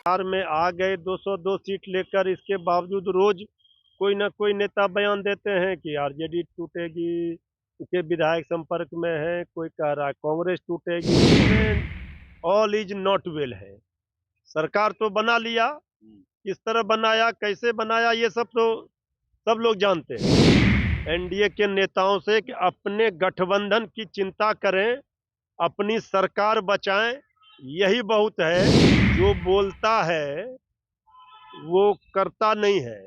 बिहार में आ गए 202 सीट लेकर, इसके बावजूद रोज कोई ना कोई नेता बयान देते हैं कि आरजेडी टूटेगी, के विधायक संपर्क में है, कोई कह रहा है कांग्रेस टूटेगी। ऑल इज नॉट वेल है। सरकार तो बना लिया, किस तरह बनाया, कैसे बनाया, ये सब तो सब लोग जानते हैं। एनडीए के नेताओं से कि अपने गठबंधन की चिंता करें, अपनी सरकार बचाएं, यही बहुत है। जो बोलता है वो करता नहीं है,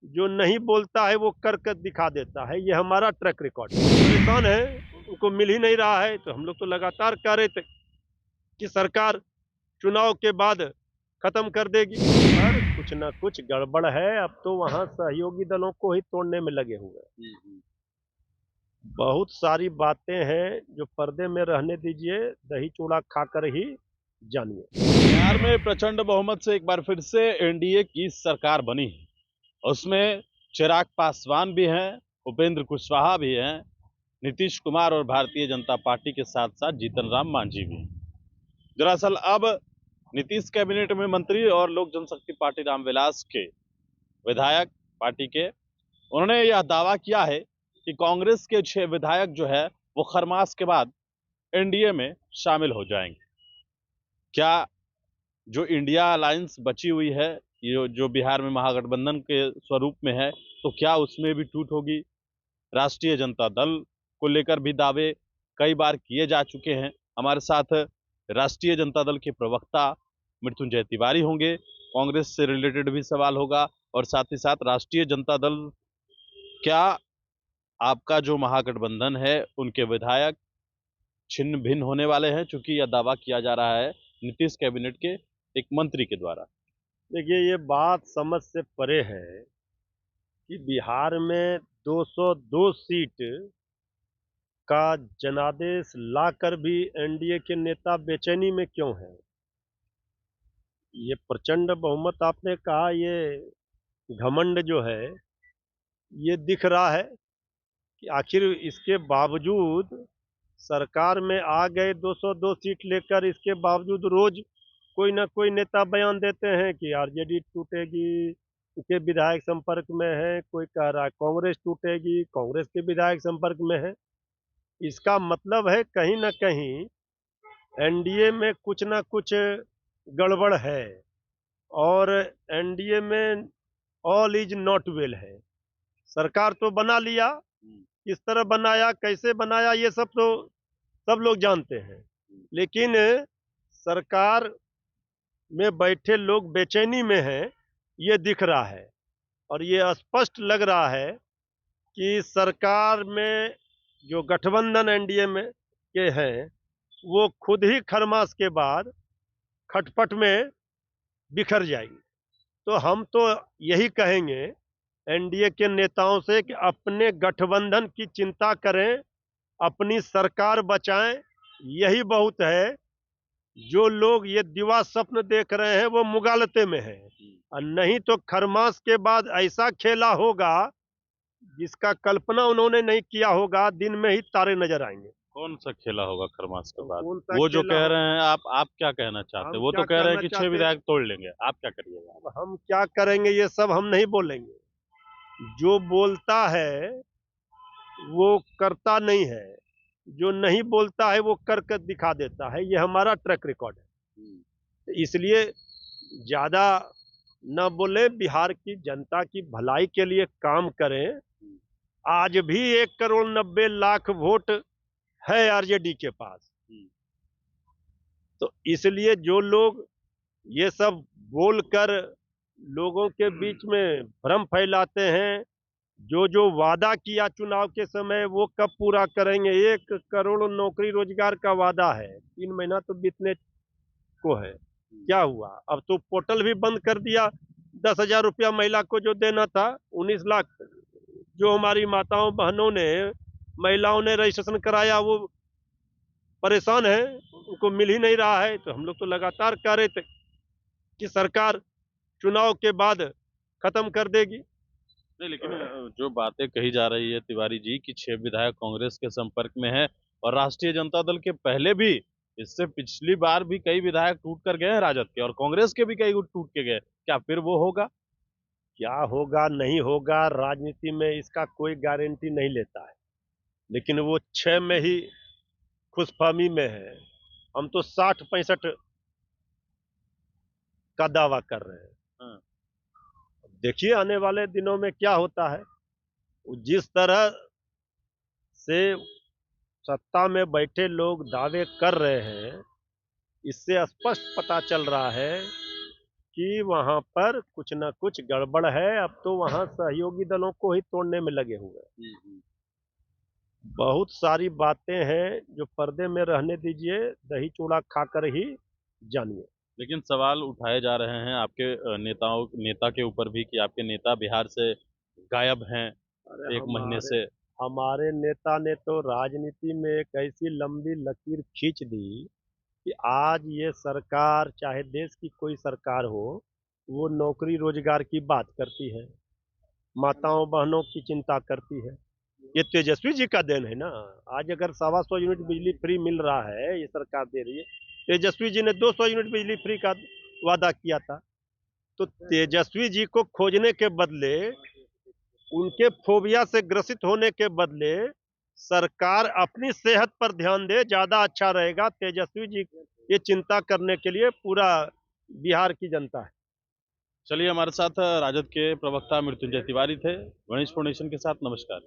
जो नहीं बोलता है वो कर कर दिखा देता है। ये हमारा ट्रैक रिकॉर्ड है। परेशान है, उनको मिल ही नहीं रहा है, तो हम लोग तो लगातार कह रहे थे कि सरकार चुनाव के बाद खत्म कर देगी। पर कुछ ना कुछ गड़बड़ है। अब तो वहां सहयोगी दलों को ही तोड़ने में लगे हुए हैं। बहुत सारी बातें हैं जो पर्दे में रहने दीजिए, दही चूड़ा खाकर ही जानिए। बिहार में प्रचंड बहुमत से एक बार फिर से एनडीए की सरकार बनी है। उसमें चिराग पासवान भी हैं, उपेंद्र कुशवाहा भी हैं, नीतीश कुमार और भारतीय जनता पार्टी के साथ साथ जीतन राम मांझी भी हैं। दरअसल अब नीतीश कैबिनेट में मंत्री और लोक जनशक्ति पार्टी रामविलास के विधायक पार्टी के, उन्होंने यह दावा किया है कि कांग्रेस के 6 विधायक जो है वो खरमास के बाद एनडीए में शामिल हो जाएंगे। क्या जो इंडिया अलायंस बची हुई है, ये जो बिहार में महागठबंधन के स्वरूप में है, तो क्या उसमें भी टूट होगी? राष्ट्रीय जनता दल को लेकर भी दावे कई बार किए जा चुके हैं। हमारे साथ राष्ट्रीय जनता दल के प्रवक्ता मृत्युंजय तिवारी होंगे, कांग्रेस से रिलेटेड भी सवाल होगा, और साथ ही साथ राष्ट्रीय जनता दल, क्या आपका जो महागठबंधन है उनके विधायक छिन्न भिन्न होने वाले हैं, चूंकि यह दावा किया जा रहा है नीतीश कैबिनेट के एक मंत्री के द्वारा। देखिए, ये बात समझ से परे है कि बिहार में 202 सीट का जनादेश लाकर भी एनडीए के नेता बेचैनी में क्यों हैं। ये प्रचंड बहुमत आपने कहा, ये घमंड जो है ये दिख रहा है कि आखिर इसके बावजूद सरकार में आ गए 202 सीट लेकर, इसके बावजूद रोज कोई ना कोई नेता बयान देते हैं कि आरजेडी टूटेगी, के विधायक संपर्क में है, कोई कह रहा है कांग्रेस टूटेगी, कांग्रेस के विधायक संपर्क में है। इसका मतलब है कहीं ना कहीं एनडीए में कुछ ना कुछ गड़बड़ है, और एनडीए में ऑल इज नॉट वेल है। सरकार तो बना लिया, किस तरह बनाया, कैसे बनाया, ये सब तो सब लोग जानते हैं। लेकिन सरकार में बैठे लोग बेचैनी में हैं, ये दिख रहा है। और ये स्पष्ट लग रहा है कि सरकार में जो गठबंधन एनडीए में के हैं, वो खुद ही खरमास के बाद खटपट में बिखर जाएगी। तो हम तो यही कहेंगे एनडीए के नेताओं से कि अपने गठबंधन की चिंता करें, अपनी सरकार बचाएं, यही बहुत है। जो लोग ये दिवा स्वप्न देख रहे हैं वो मुगालते में हैं, और नहीं तो खरमास के बाद ऐसा खेला होगा जिसका कल्पना उन्होंने नहीं किया होगा। दिन में ही तारे नजर आएंगे। कौन सा खेला होगा खरमास के बाद? कौन सा वो जो खेला कह हो, रहे हैं, आप क्या कहना चाहते हैं? हम वो तो क्या कह रहे हैं करना कि 6 चाहते हैं, विधायक तोड़ लेंगे, आप क्या करिएगा? अब हम क्या करेंगे ये सब हम नहीं बोलेंगे। जो बोलता है वो करता नहीं है, जो नहीं बोलता है वो कर कर दिखा देता है। ये हमारा ट्रैक रिकॉर्ड है। इसलिए ज्यादा न बोले, बिहार की जनता की भलाई के लिए काम करें। आज भी 1,90,00,000 वोट है आरजेडी के पास। तो इसलिए जो लोग ये सब बोलकर लोगों के बीच में भ्रम फैलाते हैं, जो जो वादा किया चुनाव के समय वो कब पूरा करेंगे। 1 करोड़ नौकरी रोजगार का वादा है, 3 महीना तो बीतने को है, क्या हुआ? अब तो पोर्टल भी बंद कर दिया। 10,000 रुपया महिला को जो देना था, 19 लाख जो हमारी माताओं बहनों ने, महिलाओं ने रजिस्ट्रेशन कराया, वो परेशान है, उनको मिल ही नहीं रहा है। तो हम लोग तो लगातार कह रहे थे कि सरकार चुनाव के बाद खत्म कर देगी। नहीं, लेकिन जो बातें कही जा रही है तिवारी जी कि 6 विधायक कांग्रेस के संपर्क में है, और राष्ट्रीय जनता दल के पहले भी इससे पिछली बार भी कई विधायक टूट कर गए हैं राजद के, और कांग्रेस के भी कई टूट के गए। क्या फिर वो होगा? क्या होगा नहीं होगा, राजनीति में इसका कोई गारंटी नहीं लेता है, लेकिन वो 6 में ही खुशफहमी में है। हम तो 60-65 का दावा कर रहे हैं। हाँ। देखिए आने वाले दिनों में क्या होता है। जिस तरह से सत्ता में बैठे लोग दावे कर रहे हैं, इससे स्पष्ट पता चल रहा है कि वहां पर कुछ ना कुछ गड़बड़ है। अब तो वहां सहयोगी दलों को ही तोड़ने में लगे हुए हैं। बहुत सारी बातें हैं जो पर्दे में रहने दीजिए, दही चूड़ा खाकर ही जानिए। लेकिन सवाल उठाए जा रहे हैं आपके नेता के ऊपर भी कि आपके नेता बिहार से गायब हैं अरे 1 महीने से। हमारे नेता ने तो राजनीति में एक ऐसी लंबी लकीर खींच दी कि आज ये सरकार, चाहे देश की कोई सरकार हो, वो नौकरी रोजगार की बात करती है, माताओं बहनों की चिंता करती है। ये तेजस्वी जी का देन है ना। आज अगर 125 यूनिट बिजली फ्री मिल रहा है, ये सरकार दे रही है। तेजस्वी जी ने 200 यूनिट बिजली फ्री का वादा किया था। तो तेजस्वी जी को खोजने के बदले, उनके फोबिया से ग्रसित होने के बदले सरकार अपनी सेहत पर ध्यान दे, ज्यादा अच्छा रहेगा। तेजस्वी जी ये चिंता करने के लिए पूरा बिहार की जनता है। चलिए, हमारे साथ राजद के प्रवक्ता मृत्युंजय तिवारी थे। गणेश फाउंडेशन के साथ, नमस्कार।